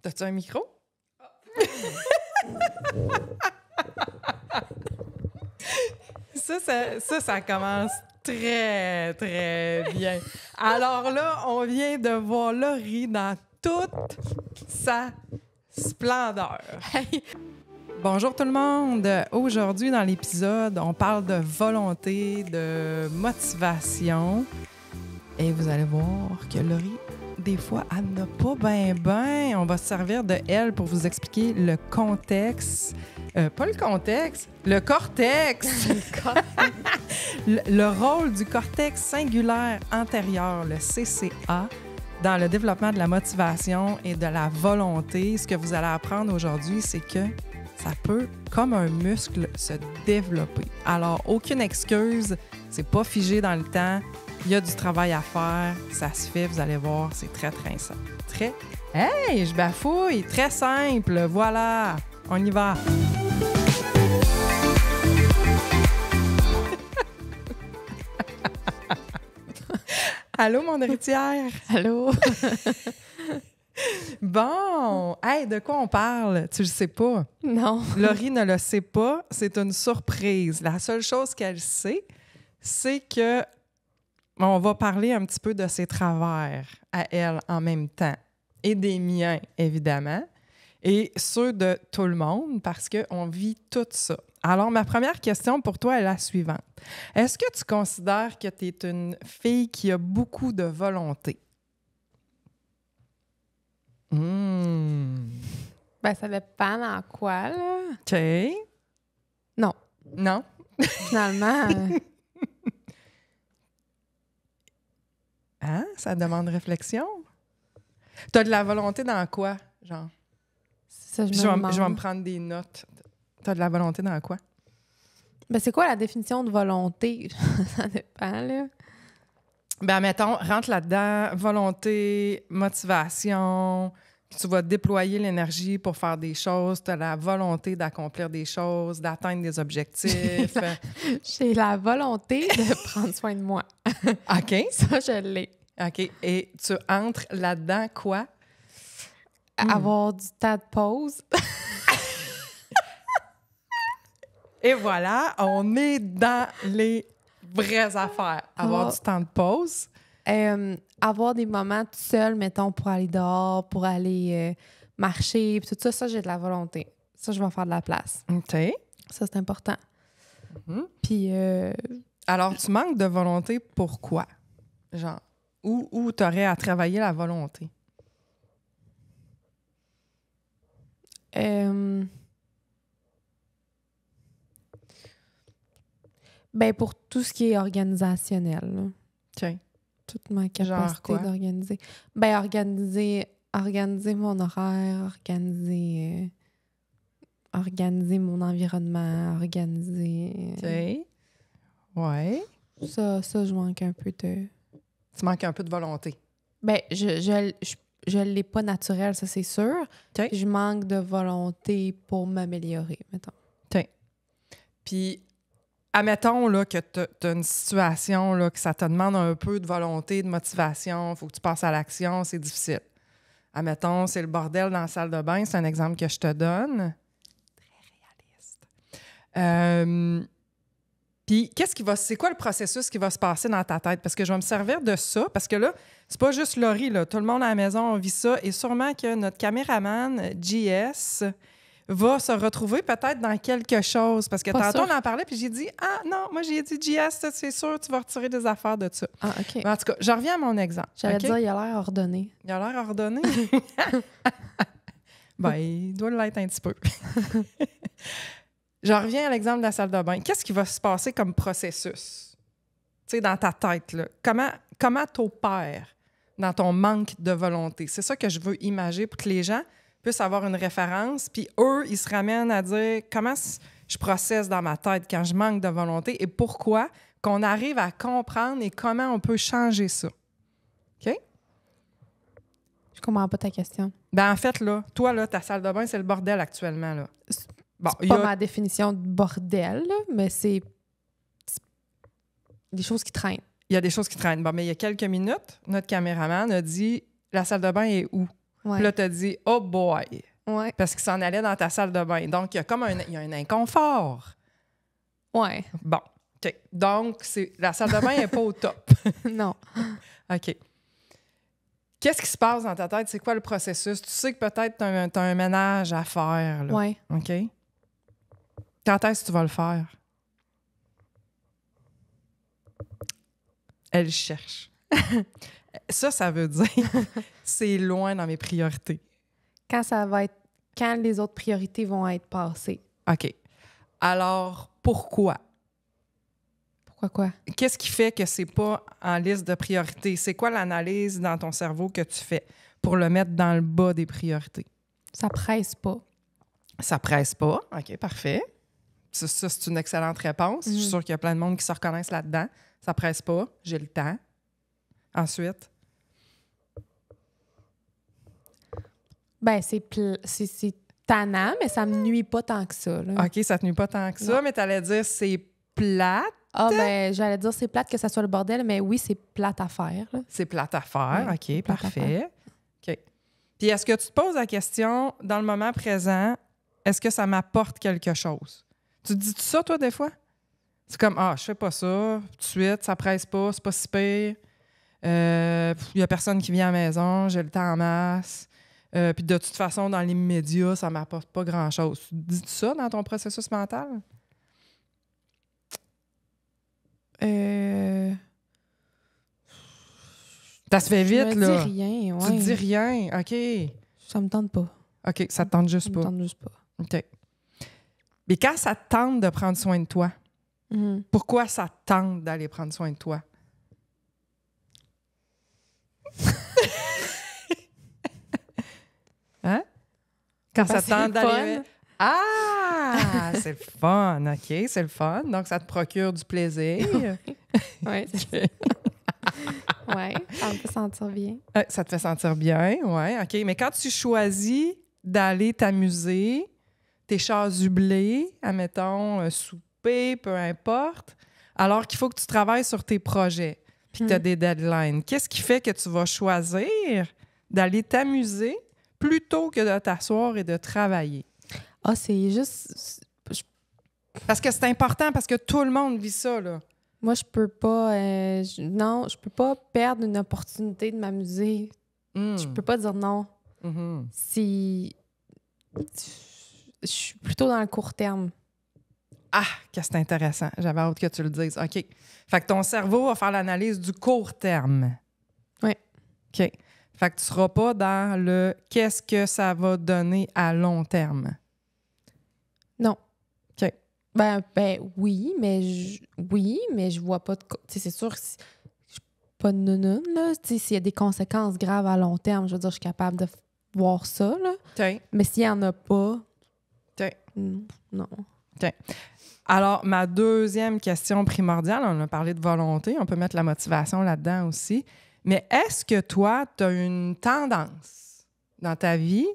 T'as-tu un micro? Ça commence très, très bien. Alors là, on vient de voir Laurie dans toute sa splendeur. Hey. Bonjour tout le monde! Aujourd'hui, dans l'épisode, on parle de volonté, de motivation. Et vous allez voir que Laurie, des fois, elle n'a pas ben. On va se servir de elle pour vous expliquer le contexte. Pas le contexte, le cortex! le rôle du cortex singulaire antérieur, le CCA, dans le développement de la motivation et de la volonté. Ce que vous allez apprendre aujourd'hui, c'est que ça peut, comme un muscle, se développer. Alors, aucune excuse, c'est pas figé dans le temps. Il y a du travail à faire, ça se fait, vous allez voir, c'est très, très simple. Hey, je bafouille! Très simple, voilà! On y va! Allô, mon héritière! Allô? Bon! Hey, de quoi on parle? Tu le sais pas? Non. Laurie ne le sait pas, c'est une surprise. La seule chose qu'elle sait, c'est que on va parler un petit peu de ses travers à elle en même temps. Et des miens, évidemment. Et ceux de tout le monde, parce qu'on vit tout ça. Alors, ma première question pour toi est la suivante. Est-ce que tu considères que tu es une fille qui a beaucoup de volonté? Ben, ça dépend dans quoi, là. OK. Non. Non? Finalement, Hein? Ça demande réflexion. Tu as de la volonté dans quoi, genre? ça, je Je me vais demande. me prendre des notes. Tu as de la volonté dans quoi? Ben, c'est quoi la définition de volonté? Ça dépend, là. Ben, mettons, rentre là-dedans, volonté, motivation, puis tu vas déployer l'énergie pour faire des choses, tu as la volonté d'accomplir des choses, d'atteindre des objectifs. J'ai la volonté de prendre soin de moi. OK. Ça, je l'ai. OK. Et tu entres là-dedans quoi? Avoir du temps de pause. Et voilà, on est dans les vraies affaires. Avoir du temps de pause. Avoir des moments tout seul, mettons, pour aller dehors, pour aller marcher, puis tout ça, ça, j'ai de la volonté. Ça, je vais faire de la place. OK. Ça, c'est important. Mhm. Puis, Alors, tu manques de volonté, pourquoi? Genre, où tu aurais à travailler la volonté? ben, pour tout ce qui est organisationnel, là. OK. Toute ma Genre capacité quoi? d'organiser. Ben, organiser mon horaire, organiser mon environnement, organiser... OK. Ouais. Ça, je manque un peu de... Tu manques un peu de volonté. Ben, je l'ai pas naturel, ça, c'est sûr. OK. Je manque de volonté pour m'améliorer, mettons. OK. Puis, admettons là, que tu as une situation là, que ça te demande un peu de volonté, de motivation, il faut que tu passes à l'action, c'est difficile. Admettons, c'est le bordel dans la salle de bain, c'est un exemple que je te donne. Très réaliste. Puis, c'est quoi le processus qui va se passer dans ta tête? Parce que je vais me servir de ça, parce que là, c'est pas juste Laurie, là. Tout le monde à la maison, on vit ça. Et sûrement que notre caméraman, JS, va se retrouver peut-être dans quelque chose. Parce que Pas tantôt, sûr. on en parlait, puis j'ai dit « Ah non, moi, j'ai dit JS, c'est sûr, tu vas retirer des affaires de ça. Ah, OK. » Mais en tout cas, je reviens à mon exemple. J'allais OK? dire, il a l'air ordonné. Il a l'air ordonné. Ben, il doit l'être un petit peu. Je reviens à l'exemple de la salle de bain. Qu'est-ce qui va se passer comme processus? Tu sais, dans ta tête, là. Comment t'opères dans ton manque de volonté? C'est ça que je veux imager pour que les gens puissent avoir une référence. Puis eux, ils se ramènent à dire comment je processe dans ma tête quand je manque de volonté et pourquoi, qu'on arrive à comprendre et comment on peut changer ça. OK? Je comprends pas ta question. Ben en fait, là, toi, là, ta salle de bain, c'est le bordel actuellement, là. Bon, C'est pas ma définition de bordel, là, mais c'est des choses qui traînent. il y a des choses qui traînent. Bon, mais il y a quelques minutes, notre caméraman a dit « La salle de bain est où? » Ouais. Puis là, t'as dit « Oh boy! » Ouais. Parce qu'il s'en allait dans ta salle de bain. Donc, il y a comme il y a un inconfort. Ouais. Bon, OK. Donc, la salle de bain n'est pas au top. Non. OK. Qu'est-ce qui se passe dans ta tête? C'est quoi le processus? Tu sais que peut-être tu as un ménage à faire. Là. Ouais. OK? Quand est-ce que tu vas le faire? Elle cherche. Ça veut dire c'est loin dans mes priorités. Quand les autres priorités vont être passées. OK. Alors, pourquoi? Pourquoi quoi? Qu'est-ce qui fait que c'est pas en liste de priorités? C'est quoi l'analyse dans ton cerveau que tu fais pour le mettre dans le bas des priorités? Ça presse pas. Ça presse pas. OK, parfait. Ça, c'est une excellente réponse. Je suis sûre qu'il y a plein de monde qui se reconnaissent là-dedans. Ça presse pas. J'ai le temps. Ensuite? Ben, c'est tannant, mais ça me nuit pas tant que ça. Là. OK, ça te nuit pas tant que ça, mais t'allais dire c'est plate. Ah, ben, j'allais dire c'est plate que ça soit le bordel, mais oui, c'est plate à faire. Là. C'est plate à faire. Ouais, OK, plate à parfait. OK. Puis est-ce que tu te poses la question, dans le moment présent, est-ce que ça m'apporte quelque chose? Tu te dis ça, toi, des fois? C'est comme, je fais pas ça, tout de suite, ça presse pas, c'est pas si pire. Il y a personne qui vient à la maison, j'ai le temps en masse. Puis de toute façon, dans les médias, ça m'apporte pas grand-chose. Tu te dis ça dans ton processus mental? Ça se fait vite, là. Je me dis rien, ouais. Tu te dis rien, OK. Ça me tente pas. OK, ça te tente juste Ça pas. me tente juste pas. OK. Mais quand ça te tente de prendre soin de toi, pourquoi ça te tente d'aller prendre soin de toi? Hein? Quand ça te tente d'aller... Ah! C'est le fun, OK, c'est le fun. Donc, ça te procure du plaisir. Oui, c'est ouais, ça me fait sentir bien. Ça te fait sentir bien, oui, OK. Mais quand tu choisis d'aller t'amuser, tes chasublés, admettons, souper, peu importe, alors qu'il faut que tu travailles sur tes projets puis que tu as des deadlines, qu'est-ce qui fait que tu vas choisir d'aller t'amuser plutôt que de t'asseoir et de travailler? Ah, c'est juste... Parce que c'est important, parce que tout le monde vit ça, là. Moi, je peux pas... non, je peux pas perdre une opportunité de m'amuser. Je peux pas dire non. Si... Je suis plutôt dans le court terme. Ah, que c'est intéressant. J'avais hâte que tu le dises. OK. Fait que ton cerveau va faire l'analyse du court terme. Oui. OK. Fait que tu seras pas dans le « qu'est-ce que ça va donner à long terme ». Non. OK. Ben oui, mais je vois pas de... Tu sais, c'est sûr que je suis pas de nounoune, là. Tu sais, s'il y a des conséquences graves à long terme, je veux dire, je suis capable de voir ça, là. OK. Mais s'il y en a pas... OK. Non. OK. Alors, ma deuxième question primordiale, on a parlé de volonté, on peut mettre la motivation là-dedans aussi, mais est-ce que toi, tu as une tendance dans ta vie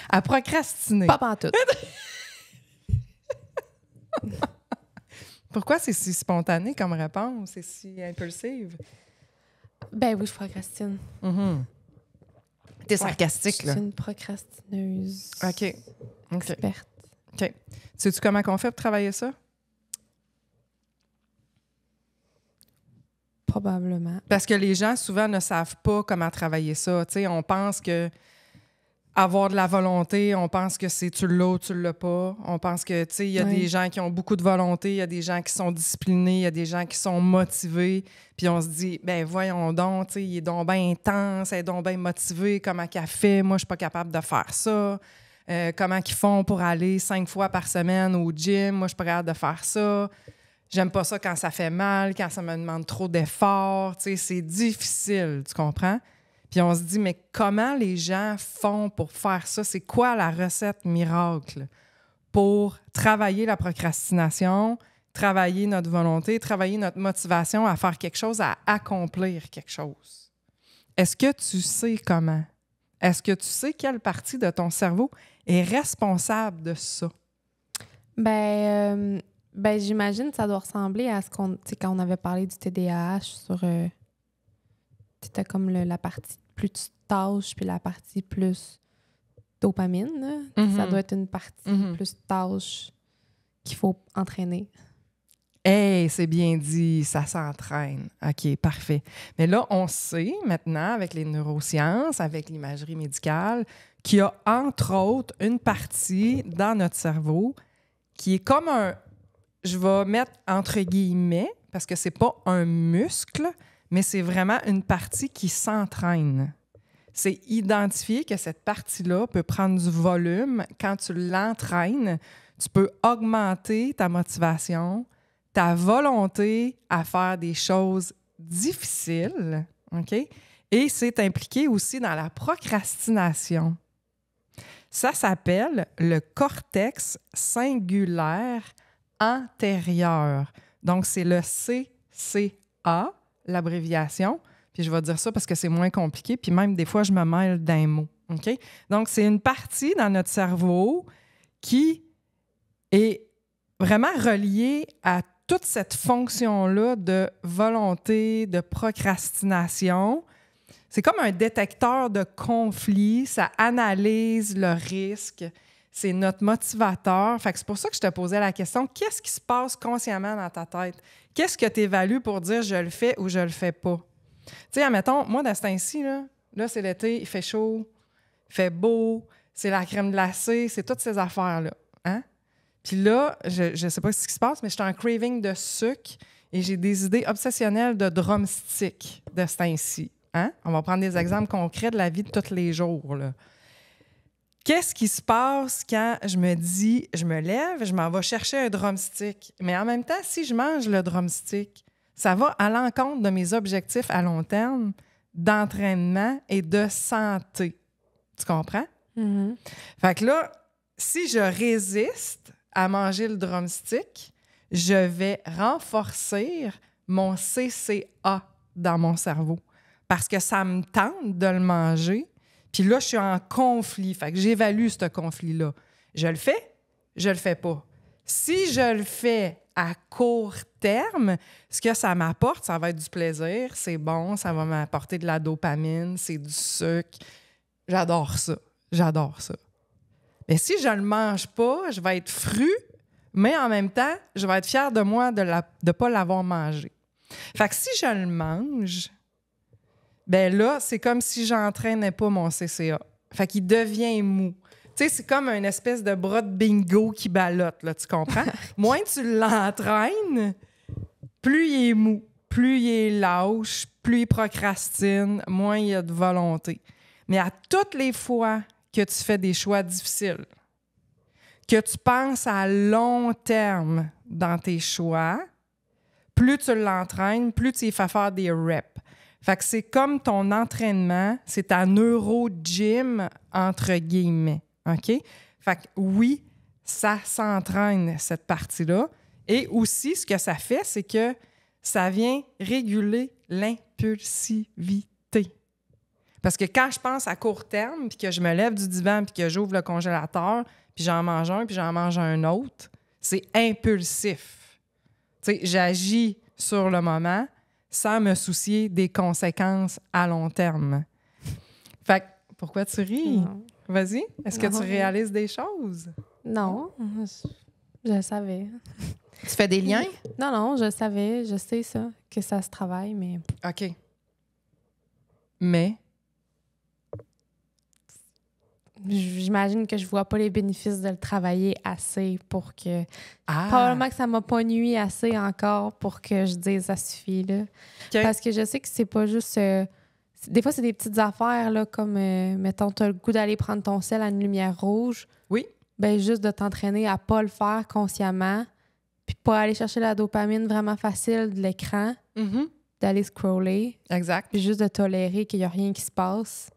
à procrastiner? Pas pantoute. Pourquoi c'est si spontané comme réponse? C'est si impulsive? Ben oui, je procrastine. T'es sarcastique, Je là. suis une procrastineuse. OK. Experte. OK. Sais-tu comment on fait pour travailler ça? Probablement. Parce que les gens, souvent, ne savent pas comment travailler ça. Tu sais, on pense que avoir de la volonté, on pense que c'est tu l'as ou tu l'as pas. On pense que, tu sais, il y a des gens qui ont beaucoup de volonté, il y a des gens qui sont disciplinés, il y a des gens qui sont motivés. Puis on se dit, ben voyons donc, tu sais, il est donc bien intense, elle est donc bien motivée, comment qu'elle fait? Moi, je suis pas capable de faire ça. Comment qu'ils font pour aller 5 fois par semaine au gym? Moi, je suis pas capable de faire ça. J'aime pas ça quand ça fait mal, quand ça me demande trop d'efforts. Tu sais, c'est difficile, tu comprends? Puis on se dit, mais comment les gens font pour faire ça? C'est quoi la recette miracle pour travailler la procrastination, travailler notre volonté, travailler notre motivation à faire quelque chose, à accomplir quelque chose? Est-ce que tu sais comment? Est-ce que tu sais quelle partie de ton cerveau est responsable de ça? Ben j'imagine que ça doit ressembler à ce qu'on... Tu sais, quand on avait parlé du TDAH sur t'as comme la partie plus tâche puis la partie plus dopamine. Là. Ça doit être une partie plus tâche qu'il faut entraîner. Hey, c'est bien dit, ça s'entraîne. OK, parfait. Mais là, on sait maintenant, avec les neurosciences, avec l'imagerie médicale, qu'il y a, entre autres, une partie dans notre cerveau qui est comme un... Je vais mettre entre guillemets, parce que c'est pas un muscle, mais c'est vraiment une partie qui s'entraîne. C'est identifier que cette partie-là peut prendre du volume. Quand tu l'entraînes, tu peux augmenter ta motivation, ta volonté à faire des choses difficiles, OK? Et c'est impliqué aussi dans la procrastination. Ça s'appelle le cortex cingulaire antérieur. Donc, c'est le CCA, l'abréviation. Puis je vais dire ça parce que c'est moins compliqué. Puis même, des fois, je me mêle d'un mot. OK? Donc, c'est une partie dans notre cerveau qui est vraiment reliée à toute cette fonction-là de volonté, de procrastination. C'est comme un détecteur de conflit. Ça analyse le risque. C'est notre motivateur. Fait que c'est pour ça que je te posais la question, qu'est-ce qui se passe consciemment dans ta tête? Qu'est-ce que tu évalues pour dire je le fais ou je le fais pas? Tu sais, admettons, moi, dans ce temps-ci, là, c'est l'été, il fait chaud, il fait beau, c'est la crème glacée, c'est toutes ces affaires-là. Hein? Puis là, je sais pas ce qui se passe, mais j'étais en craving de sucre et j'ai des idées obsessionnelles de drumstick de ce temps-ci. Hein? On va prendre des exemples concrets de la vie de tous les jours, là. Qu'est-ce qui se passe quand je me dis, je me lève, je m'en vais chercher un drumstick? Mais en même temps, si je mange le drumstick, ça va à l'encontre de mes objectifs à long terme d'entraînement et de santé. Tu comprends? Mm-hmm. Fait que là, si je résiste à manger le drumstick, je vais renforcer mon CCA dans mon cerveau parce que ça me tente de le manger. Puis là, je suis en conflit. Fait que j'évalue ce conflit-là. Je le fais, je le fais pas. Si je le fais à court terme, ce que ça m'apporte, ça va être du plaisir, c'est bon, ça va m'apporter de la dopamine, c'est du sucre. J'adore ça. J'adore ça. Mais si je ne le mange pas, je vais être fru, mais en même temps, je vais être fière de moi de ne pas l'avoir mangé. Fait que si je le mange, ben là, c'est comme si j'entraînais pas mon CCA. Fait qu'il devient mou. Tu sais, c'est comme une espèce de bras de bingo qui ballotte, là, tu comprends? Moins tu l'entraînes, plus il est mou, plus il est lâche, plus il procrastine, moins il y a de volonté. Mais à toutes les fois que tu fais des choix difficiles, que tu penses à long terme dans tes choix, plus tu l'entraînes, plus tu y fais faire des reps. Fait que c'est comme ton entraînement, c'est ta neuro-gym, entre guillemets. OK? Fait que oui, ça s'entraîne, cette partie-là. Et aussi, ce que ça fait, c'est que ça vient réguler l'impulsivité. Parce que quand je pense à court terme, puis que je me lève du divan, puis que j'ouvre le congélateur, puis j'en mange un, puis j'en mange un autre, c'est impulsif. Tu sais, j'agis sur le moment sans me soucier des conséquences à long terme. Fait que, pourquoi tu ris? Non. Vas-y. Est-ce que tu réalises des choses? Non, je le savais. Tu fais des liens? Non, je le savais. Je sais ça, que ça se travaille, mais... OK. Mais? J'imagine que je vois pas les bénéfices de le travailler assez pour que... Probablement que ça m'a pas nui assez encore pour que je dise ça suffit, là. Okay. Parce que je sais que c'est pas juste... des fois, c'est des petites affaires, là, comme, mettons, tu as le goût d'aller prendre ton sel à une lumière rouge. Oui. Ben juste de t'entraîner à pas le faire consciemment, puis pas aller chercher la dopamine vraiment facile de l'écran, d'aller scroller. Exact. Puis juste de tolérer qu'il y a rien qui se passe.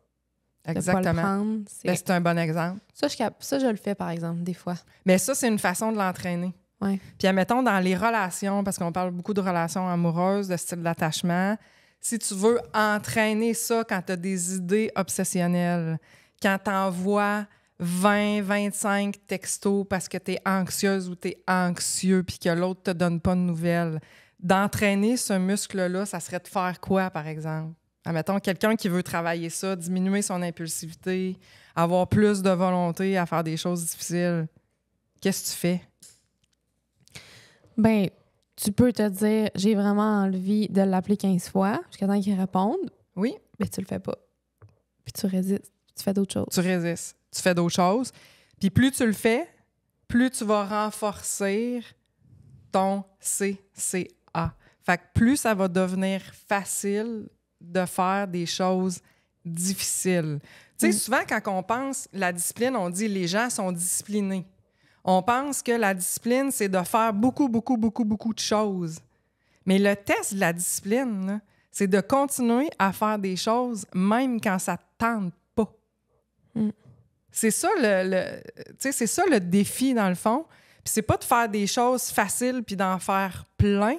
Exactement. De pas le prendre. C'est un bon exemple. Ça, je le fais, par exemple, des fois. Mais ça, c'est une façon de l'entraîner. Ouais. Puis, admettons, dans les relations, parce qu'on parle beaucoup de relations amoureuses, de style d'attachement, si tu veux entraîner ça quand tu as des idées obsessionnelles, quand tu envoies 20, 25 textos parce que tu es anxieuse ou tu es anxieux puis que l'autre te donne pas de nouvelles, d'entraîner ce muscle-là, ça serait de faire quoi, par exemple? Admettons, quelqu'un qui veut travailler ça, diminuer son impulsivité, avoir plus de volonté à faire des choses difficiles, qu'est-ce que tu fais? Ben, tu peux te dire, j'ai vraiment envie de l'appeler 15 fois jusqu'à temps qu'il réponde. Oui. Mais tu le fais pas. Puis tu résistes. Tu fais d'autres choses. Tu résistes. Tu fais d'autres choses. Puis plus tu le fais, plus tu vas renforcer ton CCA. Fait que plus ça va devenir facile de faire des choses difficiles. Tu sais, souvent, quand on pense la discipline, on dit les gens sont disciplinés. On pense que la discipline, c'est de faire beaucoup de choses. Mais le test de la discipline, là, c'est de continuer à faire des choses même quand ça ne tente pas. C'est ça c'est ça le défi, dans le fond. Puis c'est pas de faire des choses faciles puis d'en faire plein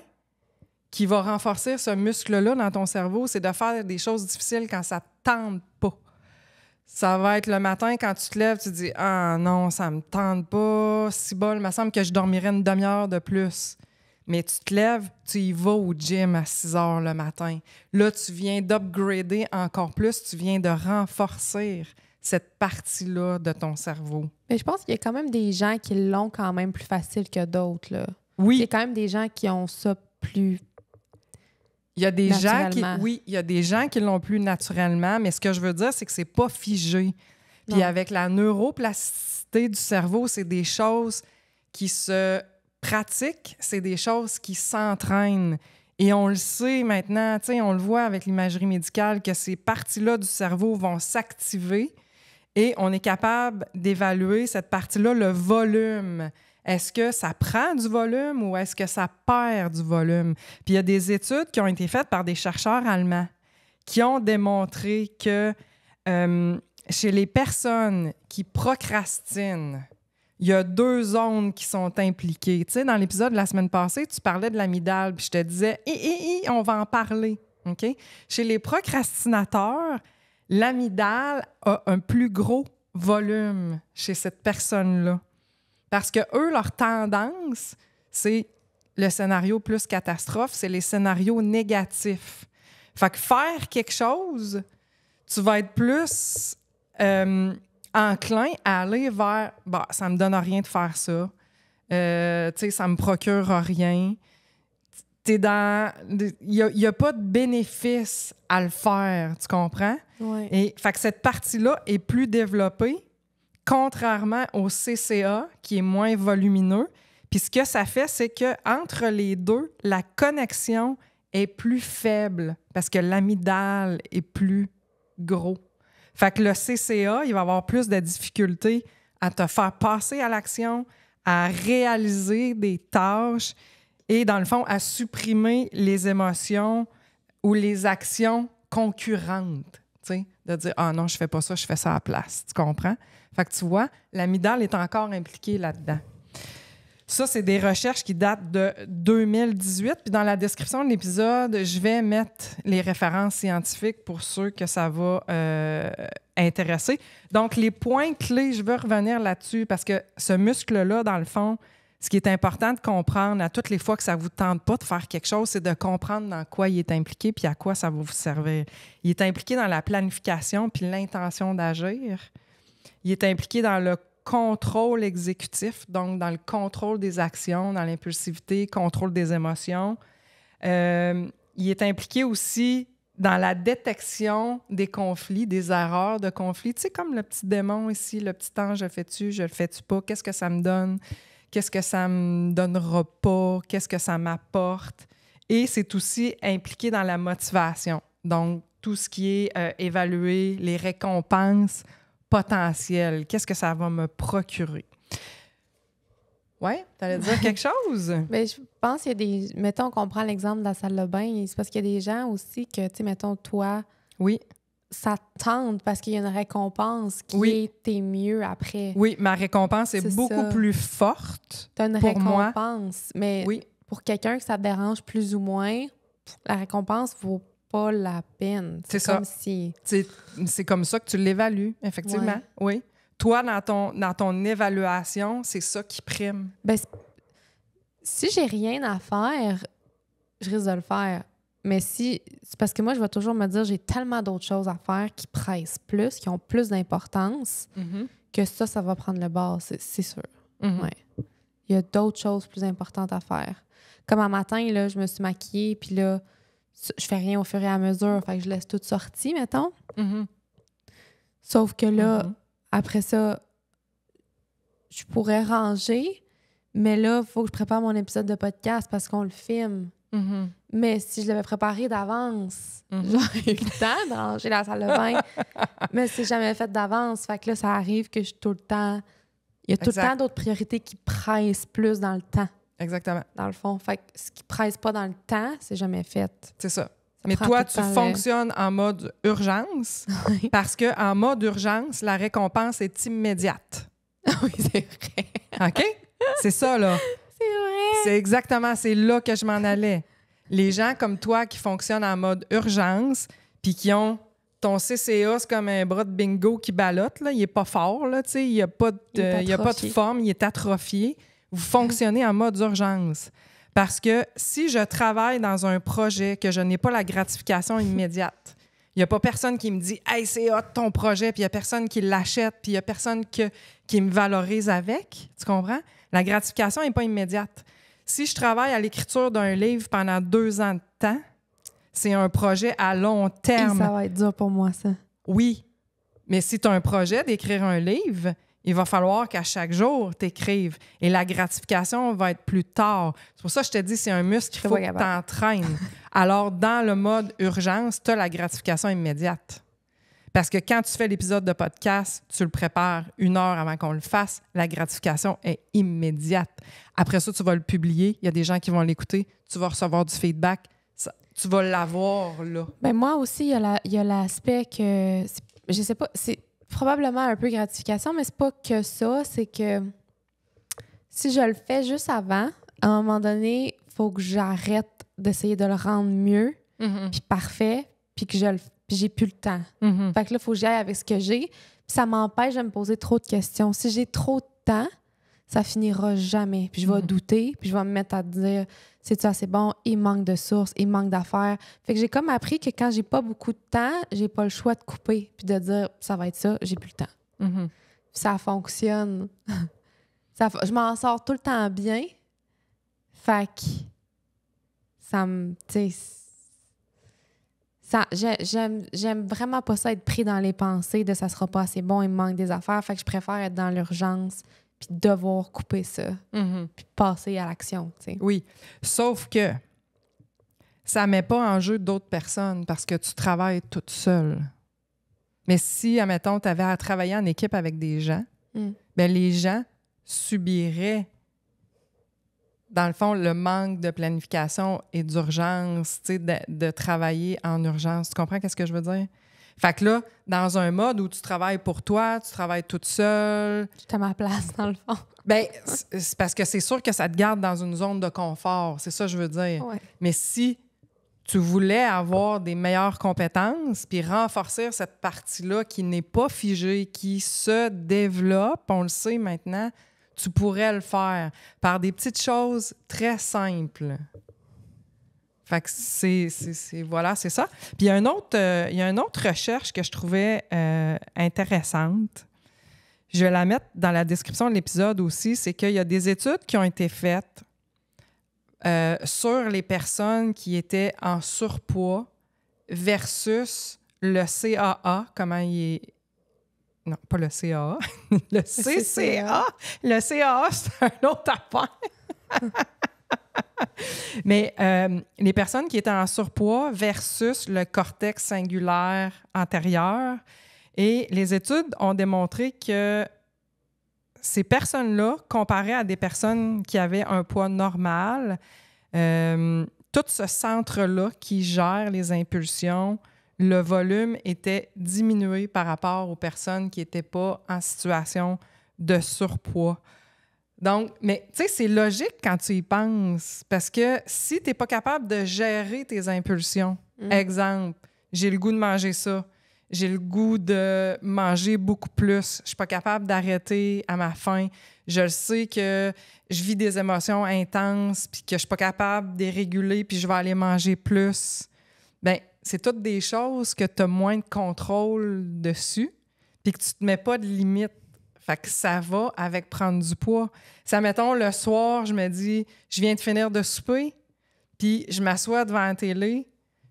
qui va renforcer ce muscle-là dans ton cerveau. C'est de faire des choses difficiles quand ça ne tente pas. Ça va être le matin, quand tu te lèves, tu te dis « Ah non, ça me tente pas. Si bol, il me semble que je dormirais une demi-heure de plus. » Mais tu te lèves, tu y vas au gym à 6 heures le matin. Là, tu viens d'upgrader encore plus. Tu viens de renforcer cette partie-là de ton cerveau. Mais je pense qu'il y a quand même des gens qui l'ont quand même plus facile que d'autres, là. Oui. Il y a quand même des gens qui ont ça plus... Il y a des gens il y a des gens qui l'ont plus naturellement, mais ce que je veux dire, c'est que c'est pas figé. Puis Non. avec la neuroplasticité du cerveau, c'est des choses qui se pratiquent, c'est des choses qui s'entraînent. Et on le sait maintenant, tu sais, on le voit avec l'imagerie médicale, que ces parties-là du cerveau vont s'activer et on est capable d'évaluer cette partie-là, le volume. Est-ce que ça prend du volume ou est-ce que ça perd du volume? Puis il y a des études qui ont été faites par des chercheurs allemands qui ont démontré que chez les personnes qui procrastinent, il y a 2 zones qui sont impliquées. Tu sais, dans l'épisode de la semaine passée, tu parlais de l'amygdale, puis je te disais « on va en parler. » OK? Chez les procrastinateurs, l'amygdale a un plus gros volume chez cette personne-là. Parce que eux, leur tendance, c'est le scénario plus catastrophe, c'est les scénarios négatifs. Fait que faire quelque chose, tu vas être plus enclin à aller vers « bah, ça me donne rien de faire ça. Tu sais, ça me procure rien. » T'es dans... Il n'y a pas de bénéfice à le faire, tu comprends? Ouais. Et fait que cette partie-là est plus développée, contrairement au CCA, qui est moins volumineux. Puis ce que ça fait, c'est qu'entre les deux, la connexion est plus faible parce que l'amygdale est plus gros. Fait que le CCA, il va avoir plus de difficultés à te faire passer à l'action, à réaliser des tâches et, dans le fond, à supprimer les émotions ou les actions concurrentes. Tu sais, de dire « Ah non, je fais pas ça, je fais ça à la place. » Tu comprends? Fait que tu vois, l'amygdale est encore impliquée là-dedans. Ça, c'est des recherches qui datent de 2018. Puis dans la description de l'épisode, je vais mettre les références scientifiques pour ceux que ça va intéresser. Donc, les points clés, je veux revenir là-dessus parce que ce muscle-là, dans le fond, ce qui est important de comprendre à toutes les fois que ça ne vous tente pas de faire quelque chose, c'est de comprendre dans quoi il est impliqué puis à quoi ça va vous servir. Il est impliqué dans la planification puis l'intention d'agir. Il est impliqué dans le contrôle exécutif, donc dans le contrôle des actions, dans l'impulsivité, contrôle des émotions. Il est impliqué aussi dans la détection des conflits, des erreurs de conflits. Tu sais, comme le petit démon ici, le petit ange, je le fais-tu, je le fais-tu pas? Qu'est-ce que ça me donne? Qu'est-ce que ça me donnera pas? Qu'est-ce que ça m'apporte? Et c'est aussi impliqué dans la motivation. Donc, tout ce qui est évaluer les récompenses potentielles. Qu'est-ce que ça va me procurer? Oui, tu allais dire quelque chose? Bien, je pense qu'il y a des... Mettons qu'on prend l'exemple de la salle de bain. C'est parce qu'il y a des gens aussi que, tu sais, mettons, toi... Oui. Ça tente parce qu'il y a une récompense qui est tes mieux après. Oui, ma récompense est beaucoup plus forte. Tu as une récompense, mais oui. Pour quelqu'un que ça te dérange plus ou moins, la récompense vaut pas la peine. C'est comme ça. si... C'est comme ça que tu l'évalues, effectivement. Ouais. Oui. Toi, dans ton évaluation, c'est ça qui prime. Ben, si j'ai rien à faire, je risque de le faire. Mais c'est parce que moi, je vais toujours me dire, j'ai tellement d'autres choses à faire qui pressent plus, qui ont plus d'importance, que ça va prendre le bord, c'est sûr. Ouais. Il y a d'autres choses plus importantes à faire. Comme un matin, là, je me suis maquillée, puis là, je fais rien au fur et à mesure, fait que je laisse tout sorti, mettons. Sauf que là, après ça, je pourrais ranger, mais là, il faut que je prépare mon épisode de podcast parce qu'on le filme. Mais si je l'avais préparé d'avance, j'aurais eu le temps de ranger la salle de bain. Mais c'est jamais fait d'avance. Fait que là, ça arrive que je suis tout le temps... Il y a tout le temps d'autres priorités qui pressent plus dans le temps. Exactement. Dans le fond. Fait que ce qui presse pas dans le temps, c'est jamais fait. C'est ça. Mais toi, tu fonctionnes en mode urgence parce qu'en mode urgence, la récompense est immédiate. Oui, c'est vrai. OK? C'est ça, là. C'est vrai. C'est exactement, c'est là que je m'en allais. Les gens comme toi qui fonctionnent en mode urgence puis qui ont ton CCA, c'est comme un bras de bingo qui ballotte, là. Il n'est pas fort, là, tu sais. Il n'y a pas de forme, il est atrophié. Vous fonctionnez en mode urgence. Parce que si je travaille dans un projet que je n'ai pas la gratification immédiate, il n'y a pas personne qui me dit « Hey, c'est hot ton projet », puis il n'y a personne qui l'achète, puis il n'y a personne qui me valorise avec. Tu comprends? La gratification n'est pas immédiate. Si je travaille à l'écriture d'un livre pendant 2 ans de temps, c'est un projet à long terme. Et ça va être dur pour moi, ça. Oui. Mais si tu as un projet d'écrire un livre, il va falloir qu'à chaque jour, tu écrives. Et la gratification va être plus tard. C'est pour ça que je te dis, c'est un muscle qu'il faut que tu entraînes. Alors, dans le mode urgence, tu as la gratification immédiate. Parce que quand tu fais l'épisode de podcast, tu le prépares 1 heure avant qu'on le fasse, la gratification est immédiate. Après ça, tu vas le publier, il y a des gens qui vont l'écouter, tu vas recevoir du feedback, tu vas l'avoir là. Ben moi aussi, il y a l'aspect que, je sais pas, c'est probablement un peu gratification, mais c'est pas que ça, c'est que si je le fais juste avant, à un moment donné, il faut que j'arrête d'essayer de le rendre mieux, puis parfait, puis que j'ai plus le temps. Fait que là, il faut que j'y aille avec ce que j'ai. Puis ça m'empêche de me poser trop de questions. Si j'ai trop de temps, ça finira jamais. Puis je vais douter, puis je vais me mettre à dire, c'est-tu assez bon? Il manque de sources, il manque d'affaires. Fait que j'ai comme appris que quand j'ai pas beaucoup de temps, j'ai pas le choix de couper, puis de dire, ça va être ça, j'ai plus le temps. Ça fonctionne. Je m'en sors tout le temps bien. Fait que ça me... Tu sais... J'aime vraiment pas ça être pris dans les pensées de ça sera pas assez bon, il me manque des affaires. Fait que je préfère être dans l'urgence puis devoir couper ça puis passer à l'action. Tu sais. Oui, sauf que ça met pas en jeu d'autres personnes parce que tu travailles toute seule. Mais si, admettons, tu avais à travailler en équipe avec des gens, ben les gens subiraient dans le fond, le manque de planification et d'urgence, tu sais, de travailler en urgence. Tu comprends qu'est-ce que je veux dire? Fait que là, dans un mode où tu travailles pour toi, tu travailles toute seule... Je suis à ma place, dans le fond. Bien, c'est parce que c'est sûr que ça te garde dans une zone de confort. C'est ça que je veux dire. Ouais. Mais si tu voulais avoir des meilleures compétences puis renforcer cette partie-là qui n'est pas figée, qui se développe, on le sait maintenant... Tu pourrais le faire par des petites choses très simples. Fait que voilà, c'est ça. Puis il y a une autre recherche que je trouvais intéressante. Je vais la mettre dans la description de l'épisode aussi. C'est qu'il y a des études qui ont été faites sur les personnes qui étaient en surpoids versus le CAA, comment il est... Non, pas le CAA. Le CCA. Le CAA, c'est un autre affaire. Mais les personnes qui étaient en surpoids versus le cortex singulaire antérieur. Et les études ont démontré que ces personnes-là, comparées à des personnes qui avaient un poids normal, tout ce centre-là qui gère les impulsions, le volume était diminué par rapport aux personnes qui n'étaient pas en situation de surpoids. Donc, mais tu sais, c'est logique quand tu y penses, parce que si tu n'es pas capable de gérer tes impulsions, exemple, j'ai le goût de manger ça, j'ai le goût de manger beaucoup plus, je ne suis pas capable d'arrêter à ma faim, je le sais que je vis des émotions intenses, puis que je ne suis pas capable de les réguler, puis je vais aller manger plus. bien, c'est toutes des choses que tu as moins de contrôle dessus puis que tu te mets pas de limite. Fait que ça va avec prendre du poids. Ça, mettons, le soir, je me dis, je viens de finir de souper, puis je m'assois devant la télé,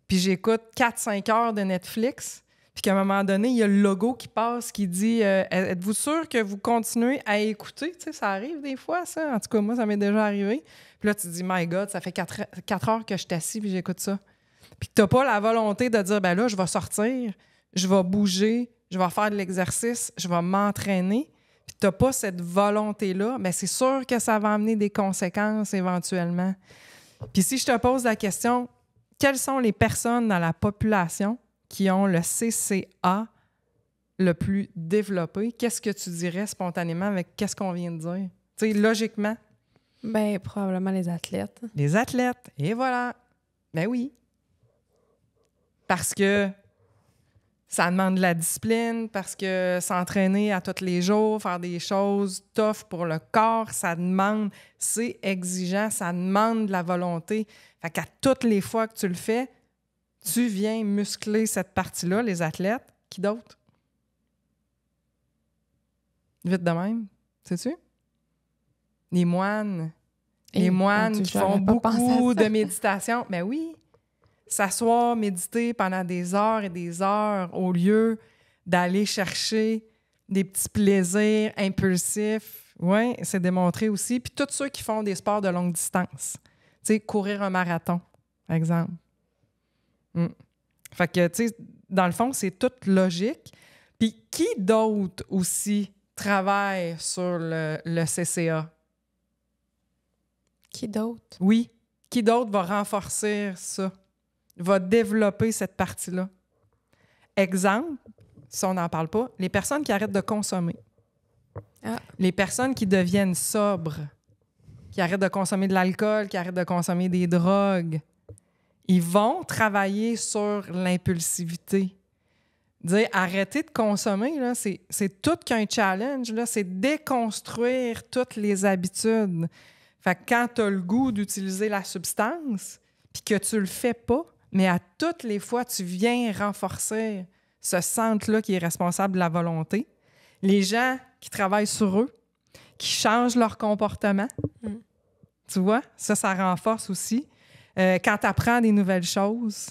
puis j'écoute 4-5 heures de Netflix, puis qu'à un moment donné, il y a le logo qui passe qui dit « Êtes-vous sûr que vous continuez à écouter? » Tu sais, ça arrive des fois, ça. En tout cas, moi, ça m'est déjà arrivé. Puis là, tu te dis « My God, ça fait 4 heures que je suis assis puis j'écoute ça. » Puis que tu n'as pas la volonté de dire « Ben là, je vais sortir, je vais bouger, je vais faire de l'exercice, je vais m'entraîner. » Puis tu n'as pas cette volonté-là, bien, c'est sûr que ça va amener des conséquences éventuellement. Puis si je te pose la question, quelles sont les personnes dans la population qui ont le CCA le plus développé? Qu'est-ce que tu dirais spontanément avec qu'est-ce qu'on vient de dire? Tu sais, logiquement. Bien, probablement les athlètes. Les athlètes, et voilà. Ben oui. Parce que ça demande de la discipline, parce que s'entraîner à tous les jours, faire des choses tough pour le corps, ça demande, c'est exigeant, ça demande de la volonté. Fait qu'à toutes les fois que tu le fais, tu viens muscler cette partie-là, les athlètes. Qui d'autre? Vite de même, sais-tu? Les moines. Les moines qui font beaucoup de méditation. Ben oui. S'asseoir, méditer pendant des heures et des heures au lieu d'aller chercher des petits plaisirs impulsifs. Oui, c'est démontré aussi. Puis tous ceux qui font des sports de longue distance. Tu sais, courir un marathon, par exemple. Fait que, tu sais, dans le fond, c'est toute logique. Puis qui d'autre aussi travaille sur le CCA? Qui d'autre? Oui. Qui d'autre va renforcer ça? Va développer cette partie-là. Exemple, si on n'en parle pas, les personnes qui arrêtent de consommer. Ah. Les personnes qui deviennent sobres, qui arrêtent de consommer de l'alcool, qui arrêtent de consommer des drogues, ils vont travailler sur l'impulsivité. Dire arrêter de consommer, là, c'est tout qu'un challenge, là, c'est déconstruire toutes les habitudes. Fait que quand tu as le goût d'utiliser la substance, puis que tu le fais pas, mais à toutes les fois, tu viens renforcer ce centre-là qui est responsable de la volonté. Les gens qui travaillent sur eux, qui changent leur comportement, tu vois, ça renforce aussi. Quand tu apprends des nouvelles choses,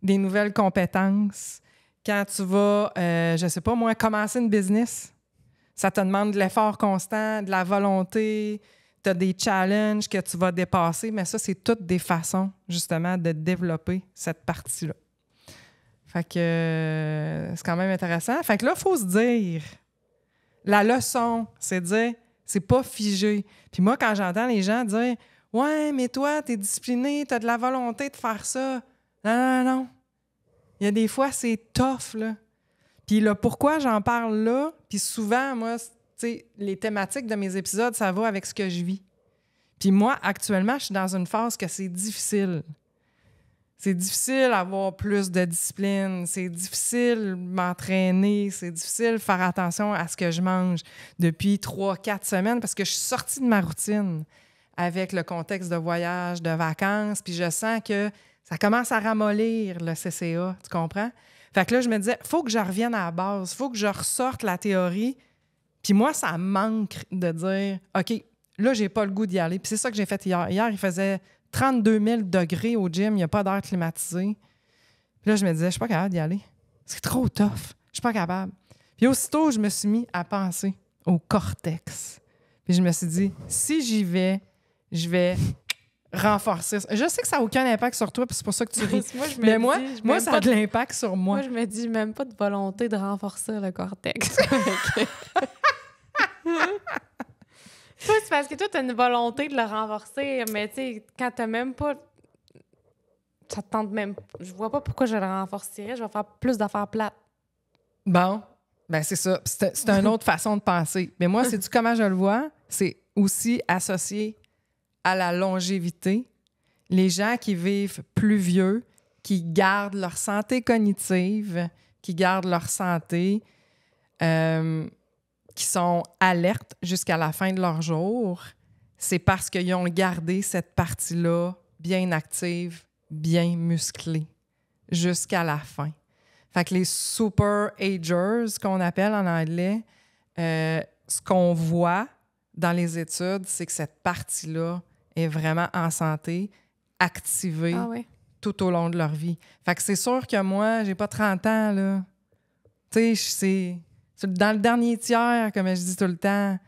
des nouvelles compétences, quand tu vas, je sais pas moi, commencer une business, ça te demande de l'effort constant, de la volonté, tu as des challenges que tu vas dépasser, mais ça, c'est toutes des façons, justement, de développer cette partie-là. Fait que c'est quand même intéressant. Fait que là, il faut se dire, la leçon, c'est de dire, c'est pas figé. Puis moi, quand j'entends les gens dire « Ouais, mais toi, t'es discipliné, t'as de la volonté de faire ça. » Non. Il y a des fois, c'est tough, là. Puis là, pourquoi j'en parle là? Puis souvent, moi, tu sais, les thématiques de mes épisodes, ça va avec ce que je vis. Puis moi, actuellement, je suis dans une phase que c'est difficile. C'est difficile d'avoir plus de discipline. C'est difficile de m'entraîner. C'est difficile de faire attention à ce que je mange depuis 3-4 semaines parce que je suis sortie de ma routine avec le contexte de voyage, de vacances. Puis je sens que ça commence à ramollir le CCA. Tu comprends? Fait que là, je me disais, il faut que je revienne à la base. Il faut que je ressorte la théorie. Puis moi, ça me manque de dire, OK, là, j'ai pas le goût d'y aller. Puis c'est ça que j'ai fait hier. Hier, il faisait 32 000 degrés au gym. Il n'y a pas d'air climatisé. Puis là, je me disais, je suis pas capable d'y aller. C'est trop tough. Je suis pas capable. Puis aussitôt, je me suis mis à penser au cortex. Puis je me suis dit, si j'y vais, je vais renforcer. Je sais que ça n'a aucun impact sur toi, puis c'est pour ça que tu ris. Mais moi, ça a de l'impact sur moi. Moi, je me dis même pas de volonté de renforcer le cortex. Toi, c'est parce que toi, tu as une volonté de le renforcer, mais tu sais, quand tu même pas. Ça te tente même. Je vois pas pourquoi je le renforcerais. Je vais faire plus d'affaires plates. Bon, ben c'est ça. C'est une autre façon de penser. Mais moi, sais-tu comment je le vois? C'est aussi associé à la longévité. Les gens qui vivent plus vieux, qui gardent leur santé cognitive, qui gardent leur santé, qui sont alertes jusqu'à la fin de leur jour, c'est parce qu'ils ont gardé cette partie-là bien active, bien musclée. jusqu'à la fin. Fait que les super agers, qu'on appelle en anglais, ce qu'on voit dans les études, c'est que cette partie-là est vraiment en santé, activée tout au long de leur vie. Fait que c'est sûr que moi, j'ai pas 30 ans, là. Tu sais, c'est dans le dernier tiers, comme je dis tout le temps.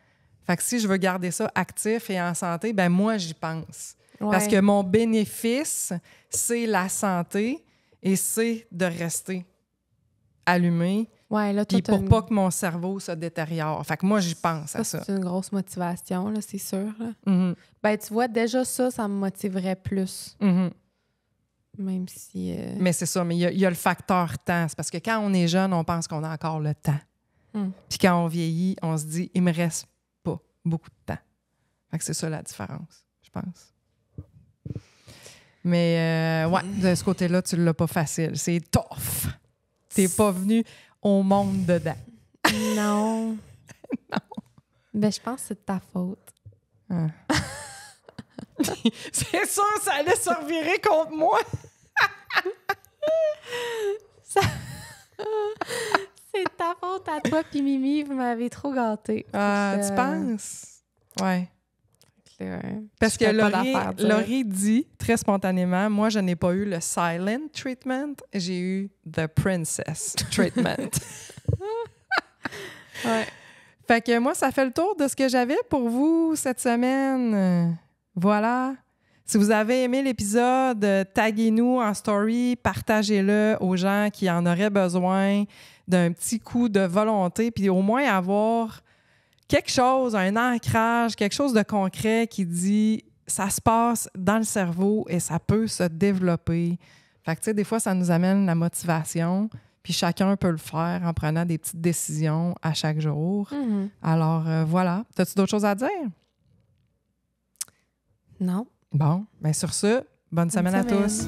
Fait que si je veux garder ça actif et en santé, ben moi, j'y pense. Ouais. Parce que mon bénéfice, c'est la santé et c'est de rester allumé. Ouais, là, puis pour pas que mon cerveau se détériore. Fait que moi, j'y pense à ça. C'est une grosse motivation, là, c'est sûr. Là. Mm-hmm. Ben, tu vois, déjà ça me motiverait plus. Mm-hmm. Même si... Mais c'est ça, mais il y a le facteur temps. C'est parce que quand on est jeune, on pense qu'on a encore le temps. Puis quand on vieillit, on se dit, il me reste pas beaucoup de temps. Fait que c'est ça la différence, je pense. Mais ouais, de ce côté-là, tu l'as pas facile. C'est tough. T'es pas venu au monde dedans. Non. Non. Ben, je pense que c'est de ta faute. Ah. C'est sûr, ça allait se revirer contre moi. C'est ta faute à toi puis Mimi, vous m'avez trop gâtée. Ah, tu penses? Ouais. Parce que Laurie dit très spontanément, moi, je n'ai pas eu le silent treatment, j'ai eu the princess treatment. Ouais. Fait que moi, ça fait le tour de ce que j'avais pour vous cette semaine. Voilà. Si vous avez aimé l'épisode, taguez-nous en story, partagez-le aux gens qui en auraient besoin d'un petit coup de volonté, puis au moins avoir quelque chose, un ancrage, quelque chose de concret qui dit ça se passe dans le cerveau et ça peut se développer. Fait que, tu sais, des fois, ça nous amène la motivation, puis chacun peut le faire en prenant des petites décisions à chaque jour. Mm-hmm. Alors, voilà. T'as-tu d'autres choses à dire? Non. Bon, bien sur ce, bonne semaine à tous.